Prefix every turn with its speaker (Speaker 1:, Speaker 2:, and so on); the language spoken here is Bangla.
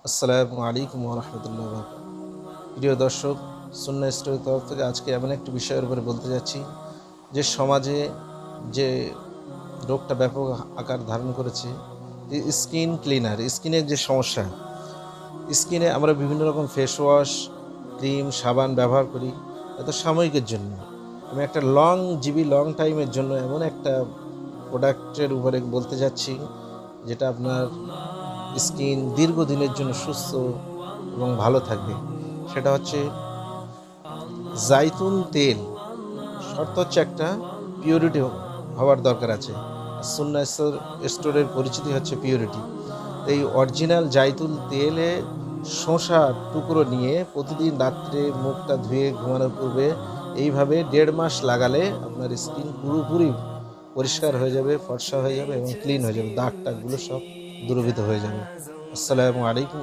Speaker 1: আসসালামু আলাইকুম ওয়া রাহমাতুল্লাহি ওয়া বারাকাতুহু। প্রিয় দর্শক, সুন্নাহ স্টোরির তরফ থেকে আজকে এমন একটি বিষয়ের উপরে বলতে যাচ্ছি যে সমাজে যে রোগটা ব্যাপক আকার ধারণ করেছে, স্কিন ক্লিনার, স্কিনের যে সমস্যা, স্কিনে আমরা বিভিন্ন রকম ফেস ওয়াশ, ক্রিম, সাবান ব্যবহার করি এত সাময়িকের জন্য। আমি একটা লং টাইমের জন্য এমন একটা প্রোডাক্টের উপরে বলতে যাচ্ছি যেটা আপনার স্কিন দীর্ঘদিনের জন্য সুস্থ এবং ভালো থাকবে। সেটা হচ্ছে জাইতুন তেল। শর্ত হচ্ছে একটা পিওরিটি হওয়ার দরকার আছে। সুন্নাহ স্টোরের পরিচিতি হচ্ছে পিওরিটি। এই অরিজিনাল জাইতুন তেলে শসা টুকরো নিয়ে প্রতিদিন রাত্রে মুখটা ধুয়ে ঘুমানোর পূর্বে এইভাবে ১.৫ মাস লাগালে আপনার স্কিন পুরোপুরি পরিষ্কার হয়ে যাবে, ফর্সা হয়ে যাবে এবং ক্লিন হয়ে যাবে। দাগ টাগগুলো সব দূরীভূত হয়ে যাবে। আসসালামু আলাইকুম।